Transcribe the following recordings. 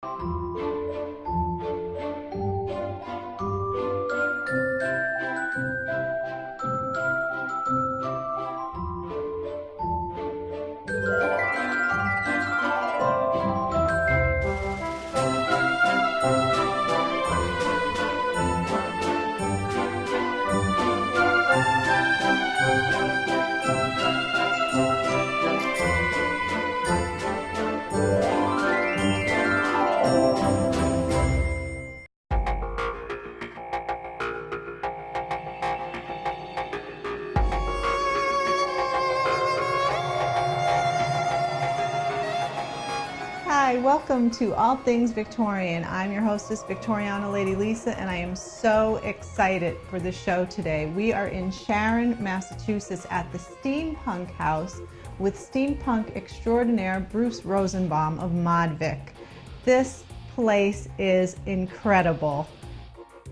Hi, welcome to All Things Victorian. I'm your hostess, Victoriana Lady Lisa, and I am so excited for the show today. We are in Sharon, Massachusetts at the Steampunk House with steampunk extraordinaire Bruce Rosenbaum of Mod Vic. This place is incredible.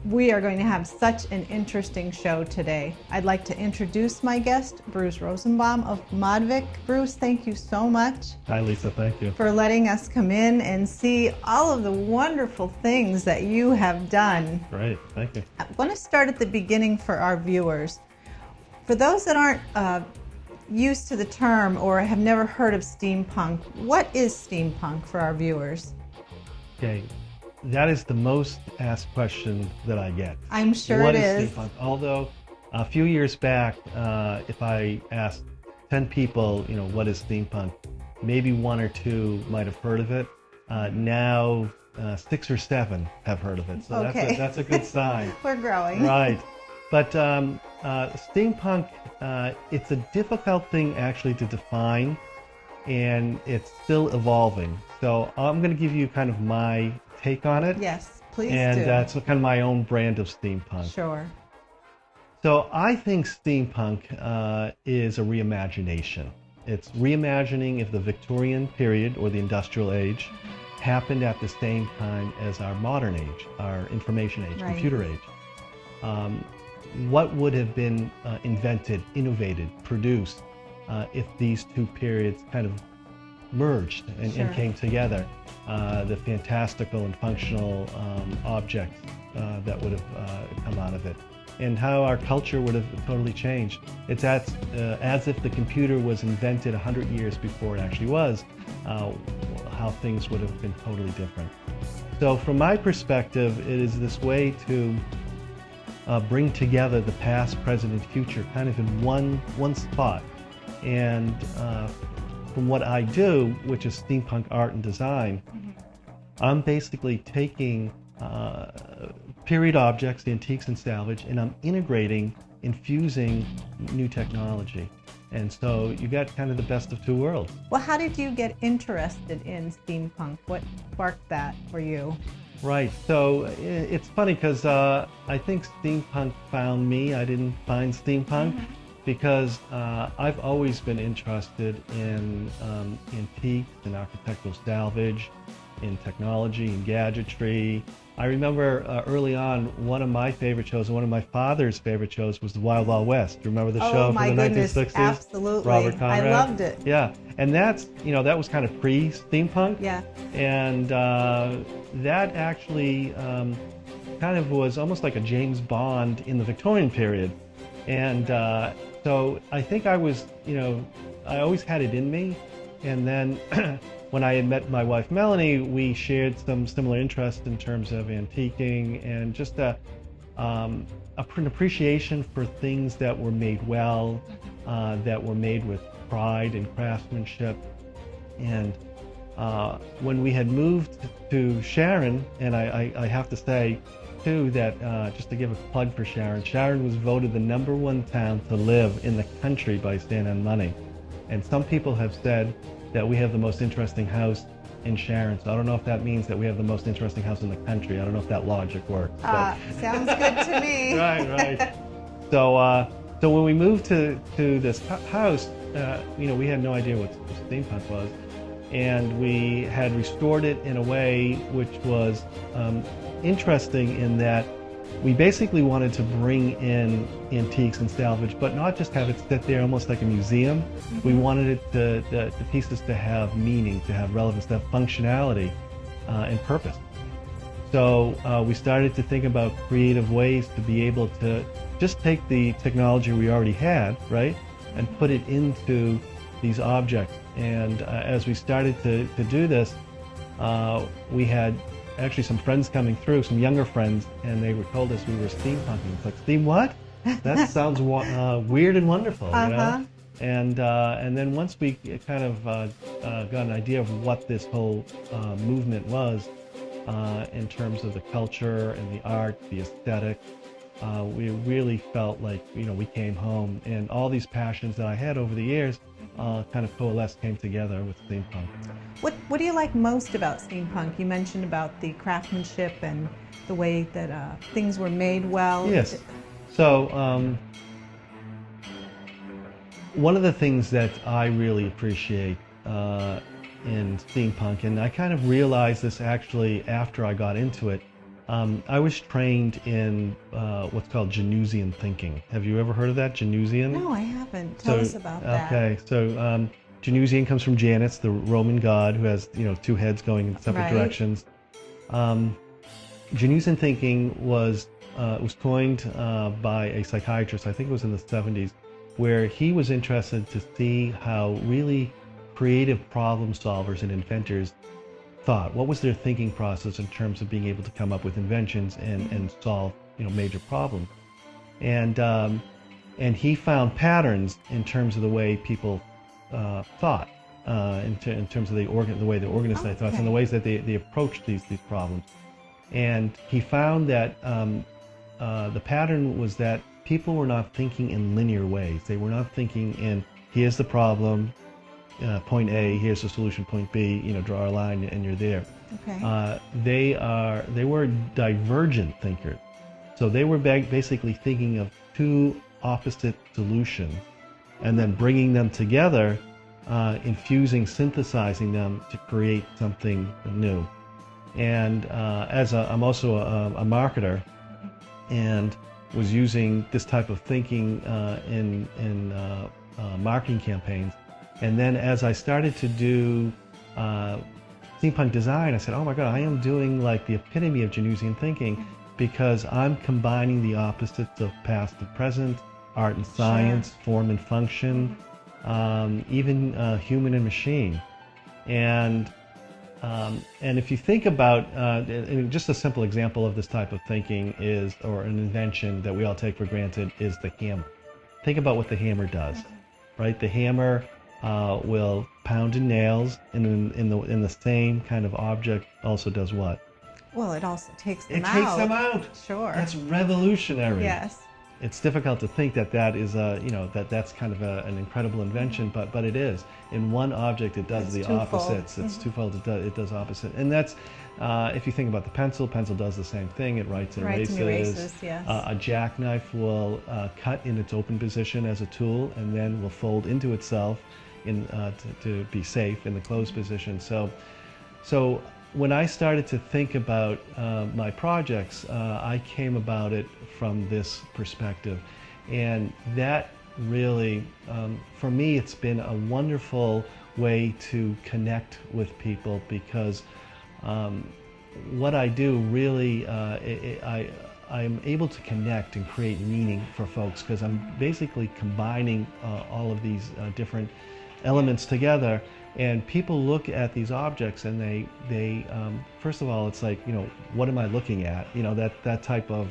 We are going to have such an interesting show today. I'd like to introduce my guest, Bruce Rosenbaum of Mod Vic. Bruce, thank you so much. Hi, Lisa. Thank you for letting us come in and see all of the wonderful things that you have done. Great. Thank you. I want to start at the beginning for our viewers. For those that aren't used to the term or have never heard of steampunk, what is steampunk for our viewers? Okay. That is the most asked question that I get. I'm sure what it is is. Steampunk? Although a few years back, if I asked 10 people, what is steampunk, maybe one or two might have heard of it. Now 6 or 7 have heard of it. So okay. that's a good sign. We're growing. Right. But steampunk, it's a difficult thing actually to define, and it's still evolving. So I'm going to give you kind of my take on it. Yes, please and do. And it's kind of my own brand of steampunk. Sure. So I think steampunk is a reimagination. It's reimagining if the Victorian period or the industrial age happened at the same time as our modern age, our information age, right. Computer age. What would have been invented, innovated, produced if these two periods kind of merged and, sure. and came together? The fantastical and functional objects that would have come out of it, and how our culture would have totally changed. It's as if the computer was invented 100 years before it actually was, how things would have been totally different. So from my perspective, it is this way to bring together the past, present, and future kind of in one spot. And from what I do, which is steampunk art and design, I'm basically taking period objects, antiques and salvage, and I'm integrating, infusing new technology. And so you got kind of the best of two worlds. Well, how did you get interested in steampunk? What sparked that for you? Right. So it's funny because I think steampunk found me. I didn't find steampunk. Because I've always been interested in antiques and architectural salvage, in technology and gadgetry. I remember early on, one of my favorite shows, and one of my father's favorite shows, was the Wild Wild West. Do you remember the show from the 1960s? Absolutely. Robert Conrad. I loved it. Yeah, and that's, that was kind of pre-steampunk. Yeah. And that actually kind of was almost like a James Bond in the Victorian period. And so I think I was, I always had it in me. And then when I had met my wife, Melanie, we shared some similar interests in terms of antiquing and just an appreciation for things that were made well, that were made with pride and craftsmanship. And when we had moved to Sharon, and I have to say, too, that just to give a plug for Sharon, Sharon was voted the #1 town to live in the country by Stand on Money. And some people have said that we have the most interesting house in Sharon. So I don't know if that means that we have the most interesting house in the country. I don't know if that logic works. Sounds good to me. Right. So when we moved to this house, we had no idea what steampunk was. And we had restored it in a way which was interesting in that we basically wanted to bring in antiques and salvage, but not just have it sit there almost like a museum. We wanted it the pieces to have meaning, to have relevance, to have functionality. and purpose. So we started to think about creative ways to be able to just take the technology we already had, right, and put it into these objects. And as we started to do this, we had actually some friends coming through, some younger friends, and they told us we were steampunking. It's like, steam what? That sounds weird and wonderful, you know? And then once we kind of got an idea of what this whole movement was, in terms of the culture and the art, the aesthetic, we really felt like, you know, we came home, and all these passions that I had over the years kind of coalesced, came together with steampunk. What do you like most about steampunk? You mentioned about the craftsmanship and the way that things were made well. Yes. So one of the things that I really appreciate in steampunk, and I kind of realized this actually after I got into it, I was trained in what's called Janusian thinking. Have you ever heard of that, Janusian? No, I haven't. Tell us about that. Okay, so Janusian comes from Janus, the Roman god who has, you know, two heads going in separate directions. Janusian thinking was coined by a psychiatrist, I think it was in the 70s, where he was interested to see how really creative problem solvers and inventors thought. What was their thinking process in terms of being able to come up with inventions and solve, you know, major problems? And he found patterns in terms of the way people thought, in terms of the way they organized their thoughts and the ways that they approached these problems. And he found that the pattern was that people were not thinking in linear ways. They were not thinking in, here's the problem, point A, here's the solution, point B, you know, draw a line and you're there. Okay. They were divergent thinkers. So they were basically thinking of two opposite solutions and then bringing them together, synthesizing them to create something new. And I'm also a marketer, and was using this type of thinking in marketing campaigns. And then as I started to do steampunk design, I said, oh my God, I am doing like the epitome of Janusian thinking, because I'm combining the opposites of past and present, art and science, form and function, even human and machine. And if you think about, just a simple example of this type of thinking is, or an invention that we all take for granted, is the hammer. Think about what the hammer does, right? The hammer will pound in nails, and in the same kind of object also does what? Well, it also takes them out. It takes them out. Sure. That's revolutionary. Yes. It's difficult to think that is that's kind of an incredible invention, but it is. In one object, it does the opposites. It's twofold. It does opposite, and that's if you think about the pencil does the same thing. It writes and erases. Yes. A jackknife will cut in its open position as a tool, and then will fold into itself to be safe in the closed position. So when I started to think about my projects, I came about it from this perspective. And that really, for me, it's been a wonderful way to connect with people, because what I do really, I'm able to connect and create meaning for folks, because I'm basically combining all of these different elements together. And people look at these objects and they first of all, it's like, you know, what am I looking at? You know, that type of,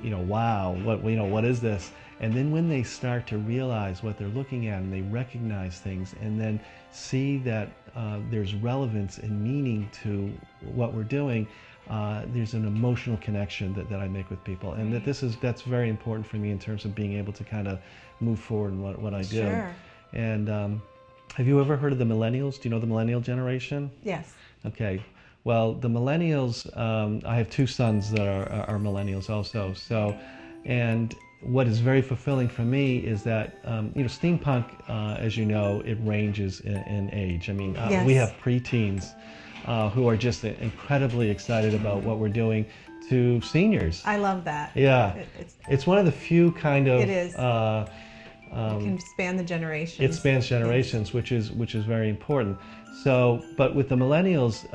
you know, wow, what is this? And then when they start to realize what they're looking at and they recognize things and then see that there's relevance and meaning to what we're doing, there's an emotional connection that I make with people. And that's very important for me in terms of being able to kind of move forward in what I do. Sure. And have you ever heard of the millennials? Do you know the millennial generation? Yes. Okay. Well, the millennials, I have two sons that are millennials also. So, and what is very fulfilling for me is that, you know, steampunk, as you know, it ranges in age. I mean, yes. We have preteens who are just incredibly excited about what we're doing, to seniors. I love that. Yeah. It's one of the few kind of... It is. It can span the generations. It spans generations, yes. which is very important. So, but with the millennials,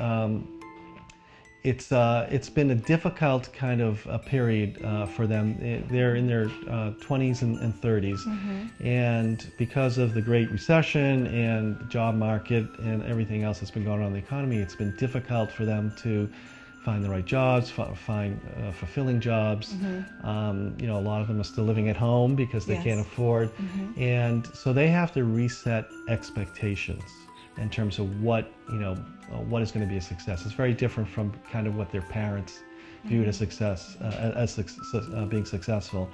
it's been a difficult kind of a period for them. They're in their 20s and 30s, and because of the Great Recession and the job market and everything else that's been going on in the economy, it's been difficult for them to find the right jobs, find fulfilling jobs. You know, a lot of them are still living at home because they can't afford, and so they have to reset expectations in terms of what, you know, what is going to be a success. It's very different from kind of what their parents viewed as success, being successful.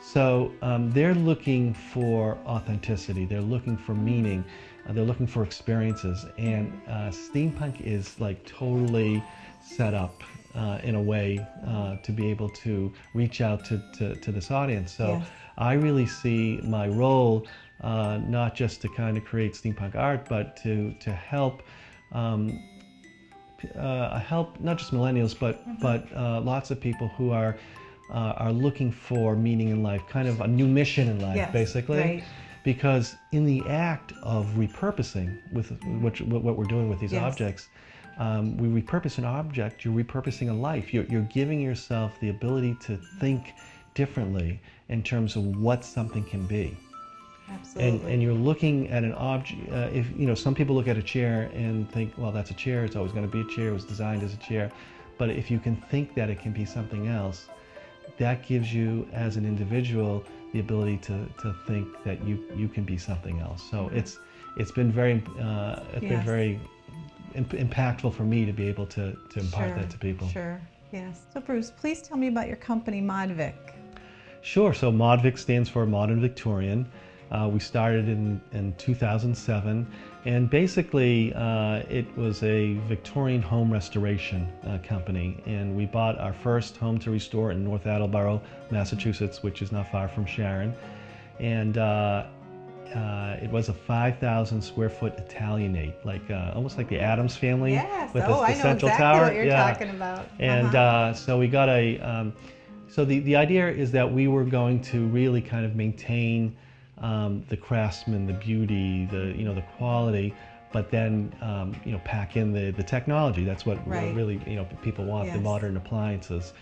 So they're looking for authenticity, they're looking for meaning, they're looking for experiences, and steampunk is like totally set up in a way to be able to reach out to this audience. So I really see my role not just to kind of create steampunk art, but to help help not just millennials, but lots of people who are looking for meaning in life, kind of a new mission in life, basically. Because in the act of repurposing, with what we're doing with these objects, we repurpose an object, you're repurposing a life. You're giving yourself the ability to think differently in terms of what something can be. Absolutely. And you're looking at an object. If you know, some people look at a chair and think, well, that's a chair. It's always going to be a chair. It was designed as a chair. But if you can think that it can be something else, that gives you, as an individual, the ability to think that you can be something else. So it's been very been very impactful for me to be able to impart that to people. Sure. Yes. So Bruce, please tell me about your company, Mod Vic. Sure. So Mod Vic stands for Modern Victorian. We started in 2007, and basically it was a Victorian home restoration company, and we bought our first home to restore in North Attleboro, Massachusetts, which is not far from Sharon, and it was a 5,000 square foot Italianate, like almost like the Addams Family. Yes. With I know central exactly tower. What you're talking about. And so we got a. So the idea is that we were going to really kind of maintain the craftsman, the beauty, the quality, but then pack in the technology. That's what really people want, the modern appliances.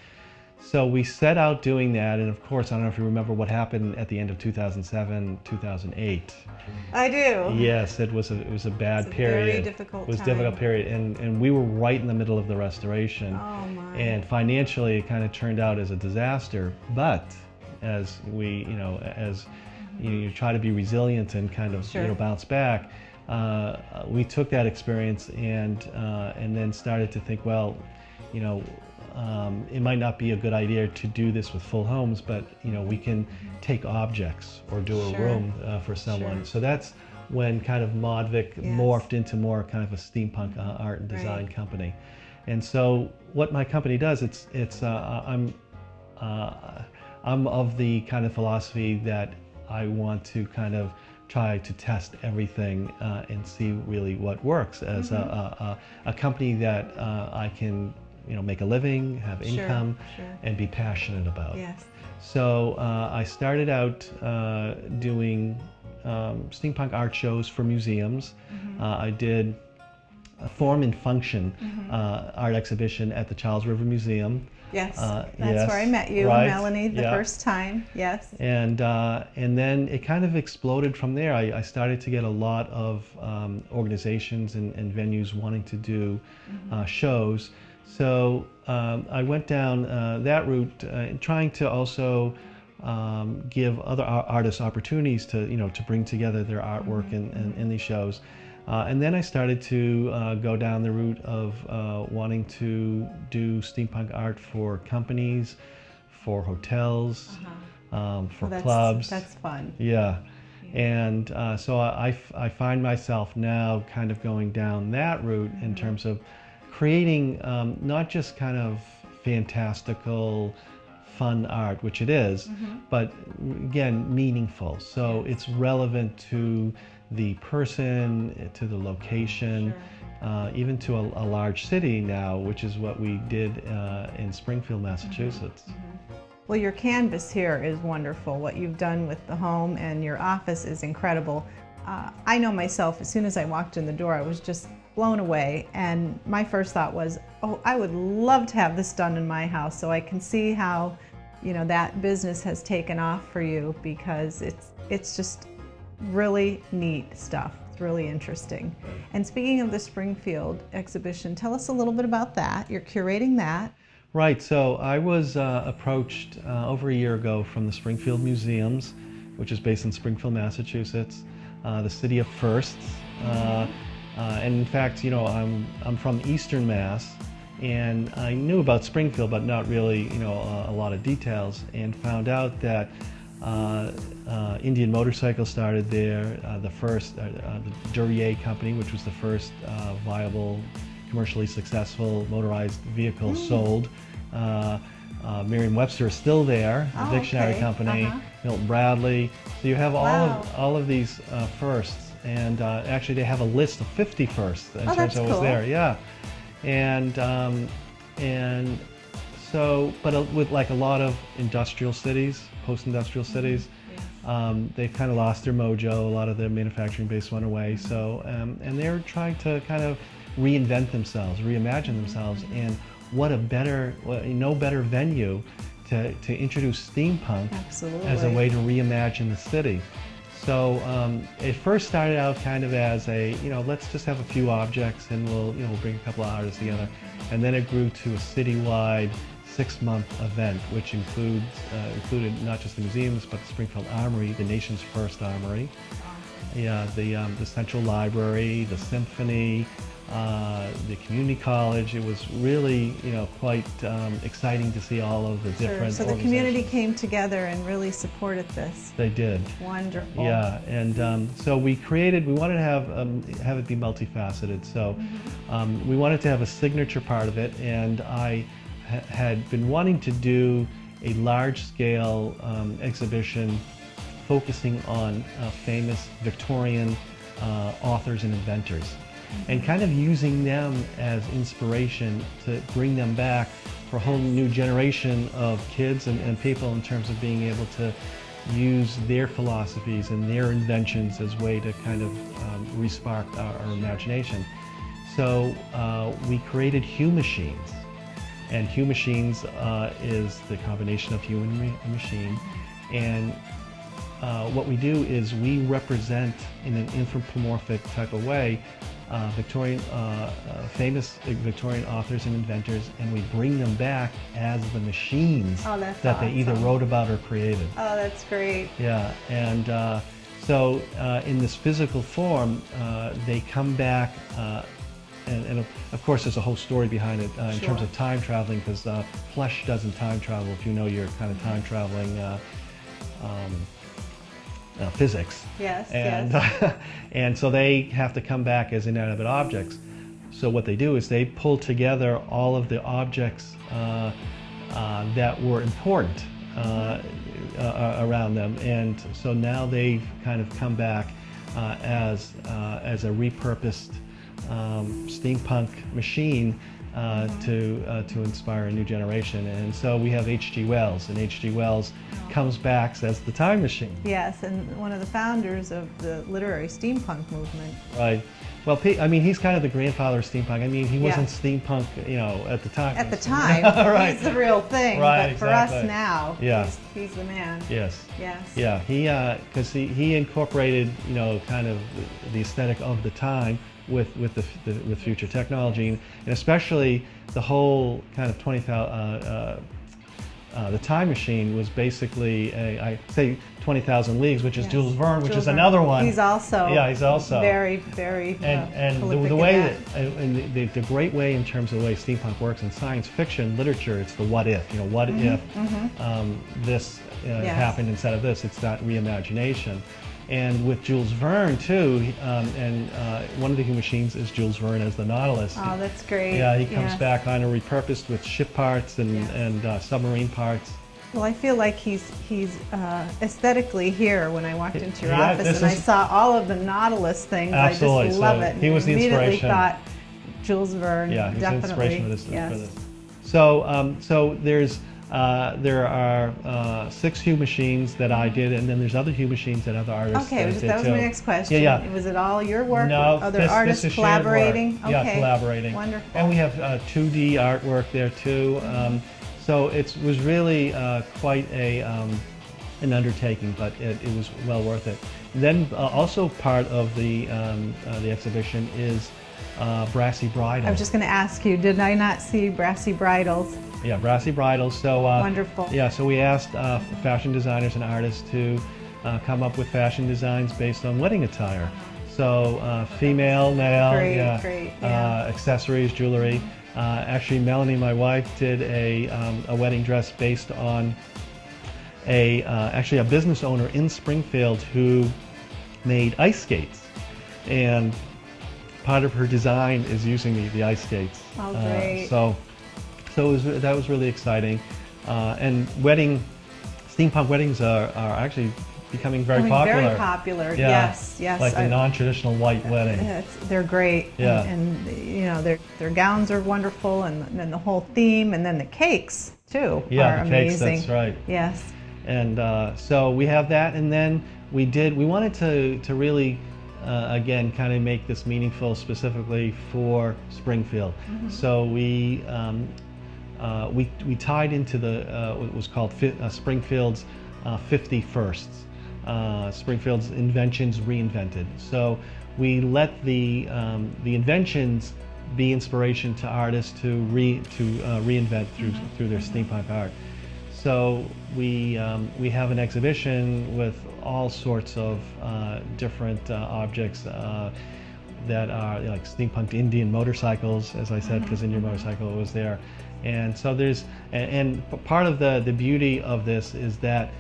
So we set out doing that, and of course, I don't know if you remember what happened at the end of 2007, 2008. I do. Yes, it was a bad period. Very difficult time. It was a difficult period, and we were right in the middle of the restoration. Oh my. And financially, it kind of turned out as a disaster. But as we, as you try to be resilient and kind of bounce back, we took that experience and then started to think, well, it might not be a good idea to do this with full homes, but we can take objects or do a room for someone. So that's when kind of Mod Vic morphed into more kind of a steampunk art and design company. And so what my company does, I'm of the kind of philosophy that I want to kind of try to test everything and see really what works as a company that I can make a living, have income, and be passionate about. Yes. So I started out doing steampunk art shows for museums. I did a Form and Function art exhibition at the Charles River Museum. Yes, that's where I met you and Melanie the first time. Yes. And then it kind of exploded from there. I started to get a lot of organizations and venues wanting to do shows. So I went down that route, trying to also give other artists opportunities to bring together their artwork in these shows. And then I started to go down the route of wanting to do steampunk art for companies, for hotels, for clubs. That's fun. Yeah. And so I find myself now kind of going down that route in terms of creating not just kind of fantastical, fun art, which it is, but again, meaningful. So it's relevant to the person, to the location, even to a large city now, which is what we did in Springfield, Massachusetts. Well, your canvas here is wonderful. What you've done with the home and your office is incredible. I know myself, as soon as I walked in the door, I was just blown away, and my first thought was, oh, I would love to have this done in my house. So I can see how, you know, that business has taken off for you, because it's just really neat stuff. It's really interesting. And speaking of the Springfield exhibition, tell us a little bit about that. You're curating that. Right, so I was approached over a year ago from the Springfield Museums, which is based in Springfield, Massachusetts, the city of firsts. And in fact, you know, I'm from Eastern Mass, and I knew about Springfield, but not really, you know, a lot of details, and found out that Indian Motorcycle started there, the Duryea Company, which was the first viable, commercially successcul motorized vehicle sold. Merriam-Webster is still there, the dictionary company, Milton Bradley. So you have all of these firsts, and actually they have a list of 50 firsts in terms of what was there. Yeah, and so, but with like a lot of industrial cities, post-industrial cities, they've kind of lost their mojo. A lot of the manufacturing base went away. So, and they're trying to kind of reinvent themselves, reimagine themselves, and what a better, no better venue to introduce steampunk as a way to reimagine the city. So it first started out kind of as a, you know, let's just have a few objects and we'll bring a couple of artists together, and then it grew to a citywide 6-month event, which included not just the museums, but the Springfield Armory, the nation's first armory. Yeah, the Central Library, the Symphony, the community college. It was really, you know, quite exciting to see all of the different So the community came together and really supported this. They did. Wonderful. Yeah, and so we wanted to have it be multifaceted. So we wanted to have a signature part of it, and I had been wanting to do a large-scale exhibition focusing on famous Victorian authors and inventors, and kind of using them as inspiration to bring them back for a whole new generation of kids and people, in terms of being able to use their philosophies and their inventions as a way to kind of re-spark our imagination. So we created Hue Machines. And Hue Machines is the combination of human and machine. And what we do is we represent, in an anthropomorphic type of way, famous Victorian authors and inventors, and we bring them back as the machines that they either wrote about or created. Oh, that's great. Yeah, and so in this physical form, they come back. And of course, there's a whole story behind it in terms of time traveling, because flesh doesn't time travel, if you know your kind of time traveling physics. Yes. And and so they have to come back as inanimate objects. So what they do is they pull together all of the objects that were important around them, and so now they've kind of come back as a repurposed steampunk machine to inspire a new generation. And so we have H.G. Wells, and H.G. Wells comes back as the time machine. Yes, and one of the founders of the literary steampunk movement. Right. Well, I mean, he's kind of the grandfather of steampunk. I mean, he wasn't steampunk, you know, at the time. At the time, right. He's the real thing. Right, but for us now, yeah. he's the man. Yes. Yes. Yeah. Because he incorporated, you know, kind of the aesthetic of the time with future technology, and especially the whole kind of the time machine was basically I say 20,000 Leagues, which is Jules Verne, which is another one. He's also very and the way that the great way in terms of the way steampunk works in science fiction literature, it's the what if. You know, what if this happened instead of this? It's that reimagination. And with Jules Verne too, one of the Hue Machines is Jules Verne as the Nautilus. Oh, that's great. Yeah, he comes back on and repurposed with ship parts and submarine parts. Well, I feel like he's aesthetically here. When I walked into your office and I saw all of the Nautilus things, absolutely. I just love it. He was the inspiration. Immediately thought Jules Verne. Yeah, he's definitely. the inspiration for this. So, so there's There are 6 hue machines that I did, and then there's other hue machines that other artists Okay, did that was too. my next question. Yeah, yeah. Was it all your work? No, Other this artists is shared collaborating? work. Yeah, collaborating. Wonderful. And we have 2D artwork there too. So it was really quite an undertaking, but it was well worth it. Then also part of the exhibition is brassy bridles. I was just going to ask you, did I not see brassy bridles? Yeah, brassy bridles. So wonderful. Yeah, so we asked fashion designers and artists to come up with fashion designs based on wedding attire. So female, male, great, accessories, jewelry. Actually, Melanie, my wife, did a wedding dress based on actually a business owner in Springfield who made ice skates, and part of her design is using the ice skates. Oh, great. So that was really exciting. And steampunk weddings are actually becoming very popular. Very popular, yeah. yes. Like the non-traditional white wedding. They're great. Yeah. And you know, their gowns are wonderful, and then the whole theme, and then the cakes too are the amazing. Cakes, that's right. Yes. And so we have that, and then we wanted to really again kind of make this meaningful specifically for Springfield. So we tied into what was called Springfield's 50 Firsts, Springfield's inventions reinvented. So we let the inventions be inspiration to artists to reinvent through their steampunk art. So we have an exhibition with all sorts of different objects that are like steampunk Indian motorcycles, as I said, because Indian motorcycle was there. And so and part of the beauty of this is that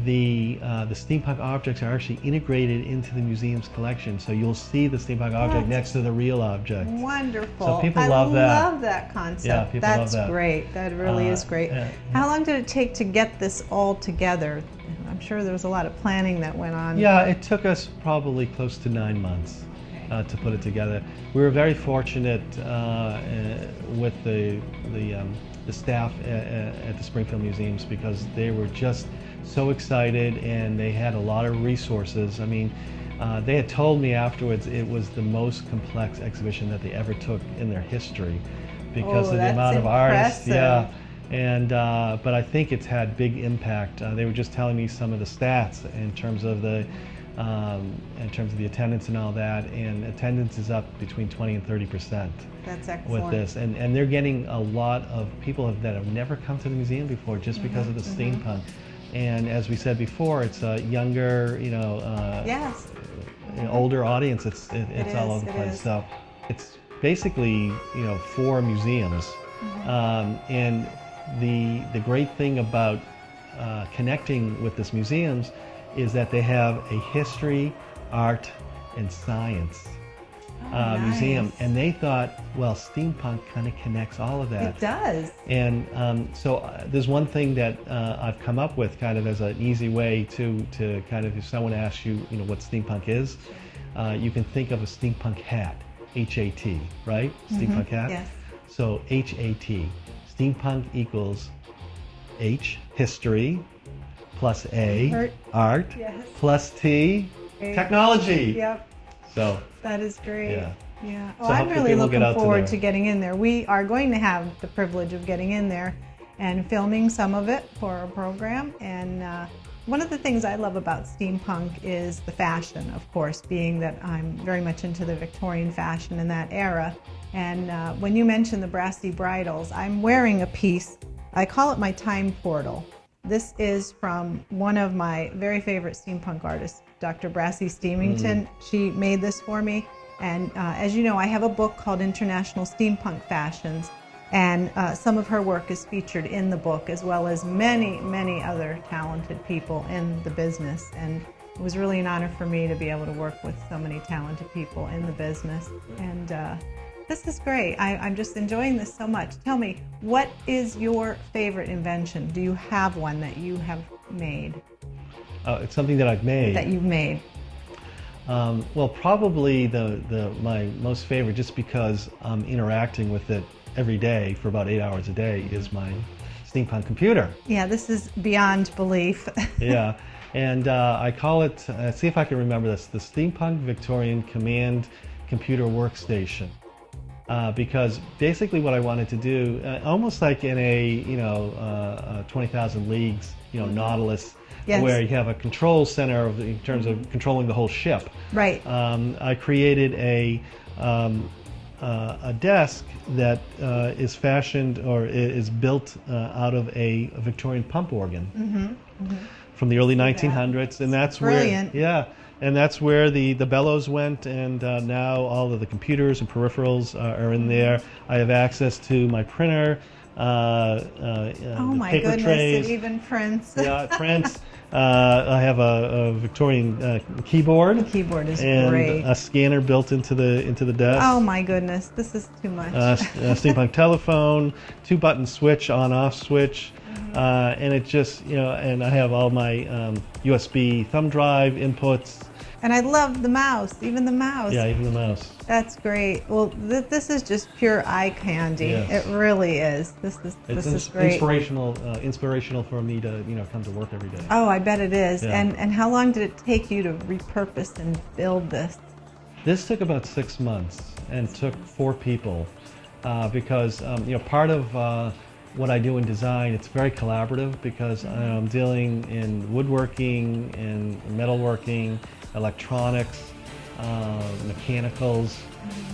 the steampunk objects are actually integrated into the museum's collection. So you'll see the steampunk object next to the real object. Wonderful. So people love that. I love that concept. Yeah, people love that. That's great. That really is great. How long did it take to get this all together? I'm sure there was a lot of planning that went on. Yeah, it took us probably close to 9 months to put it together. We were very fortunate with the staff at the Springfield Museums, because they were just so excited and they had a lot of resources. I mean, they had told me afterwards it was the most complex exhibition that they ever took in their history because of the amount of artists. Yeah. And but I think it's had big impact. They were just telling me some of the stats in terms of the attendance and all that, and attendance is up between 20 and 30%. That's excellent. With this, and they're getting a lot of people that have never come to the museum before just because of the steampunk. And as we said before, it's a younger, yes, older audience. It's all over the place. So it's basically 4 museums, and the great thing about connecting with this museums is that they have a history, art, and science museum, and they thought, well, steampunk kind of connects all of that. It does. And so there's one thing that I've come up with kind of as an easy way to kind of, if someone asks you, what steampunk is, you can think of a steampunk hat, H-A-T, right? Steampunk hat. Yes. So H-A-T, steampunk equals H, history, plus A, art, yes, plus T, technology. Yep. So that is great. Yeah. Yeah. So Well, I'm really looking forward to to getting in there. We are going to have the privilege of getting in there and filming some of it for our program. And one of the things I love about steampunk is the fashion, of course, being that I'm very much into the Victorian fashion in that era. And when you mentioned the brassy bridles, I'm wearing a piece. I call it my time portal. This is from one of my very favorite steampunk artists, Dr. Brassy Steamington. She made this for me. And as you know, I have a book called International Steampunk Fashions. And some of her work is featured in the book, as well as many, many other talented people in the business. And it was really an honor for me to be able to work with so many talented people in the business. And this is great. I'm just enjoying this so much. Tell me, what is your favorite invention? Do you have one that you have made? It's something that I've made. That you've made. Well, probably my most favorite, just because I'm interacting with it every day for about 8 hours a day, is my steampunk computer. Yeah, this is beyond belief. Yeah, and I call it, see if I can remember this, the Steampunk Victorian Command Computer Workstation. Because basically what I wanted to do, almost like in a 20,000 Leagues, Nautilus, yes. where you have a control center in terms of controlling the whole ship. Right. I created a desk that is fashioned or is built out of a Victorian pump organ from the early 1900s, and that's brilliant. And that's where the bellows went, and now all of the computers and peripherals are in there. I have access to my printer, oh my paper goodness, trays. it even prints. Yeah, it prints. I have a Victorian keyboard. The keyboard is and great. A scanner built into the desk. Oh my goodness, this is too much. A steampunk telephone, 2-button switch, on-off switch. And it just, and I have all my USB thumb drive inputs. And I love the mouse, even the mouse. Yeah, even the mouse. That's great. Well, this is just pure eye candy. Yes. It really is. This is great. Inspirational for me to come to work every day. Oh, I bet it is. Yeah. And how long did it take you to repurpose and build this? This took about 6 months and took 4 people because part of what I do in design, it's very collaborative because I'm dealing in woodworking and metalworking, electronics, mechanicals,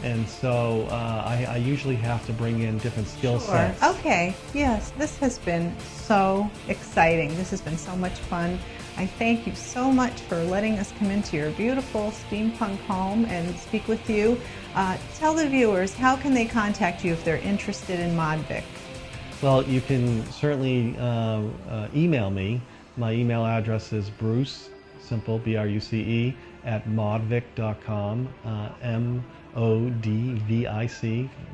and so I usually have to bring in different skill sets. Okay, yes, this has been so exciting. This has been so much fun. I thank you so much for letting us come into your beautiful steampunk home and speak with you. Tell the viewers, how can they contact you if they're interested in Mod Vic? Well, you can certainly email me. My email address is Bruce, simple, B-R-U-C-E, at modvic.com, M-O-D-V-I-C,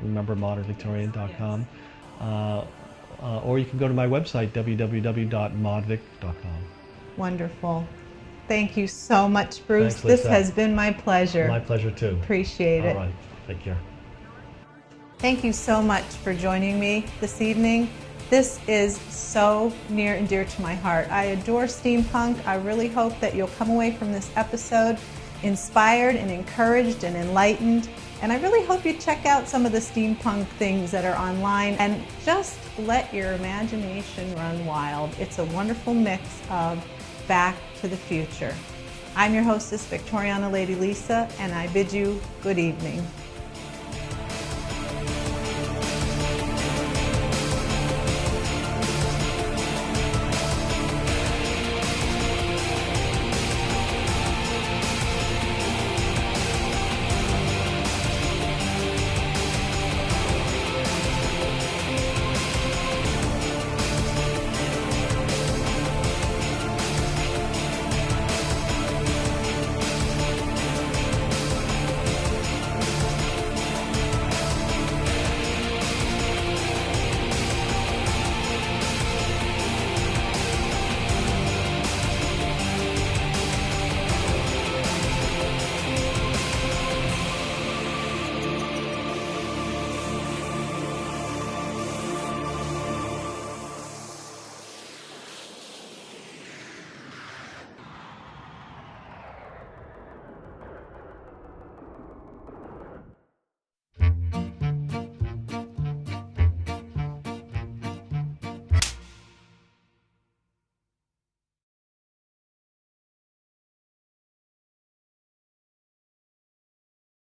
remember modernvictorian.com. Or you can go to my website, www.modvic.com. Wonderful. Thank you so much, Bruce. Thanks, Lisa. This has been my pleasure. My pleasure, too. Appreciate it. All right. Take care. Thank you so much for joining me this evening. This is so near and dear to my heart. I adore steampunk. I really hope that you'll come away from this episode inspired and encouraged and enlightened. And I really hope you check out some of the steampunk things that are online and just let your imagination run wild. It's a wonderful mix of Back to the Future. I'm your hostess, Victoriana Lady Lisa, and I bid you good evening.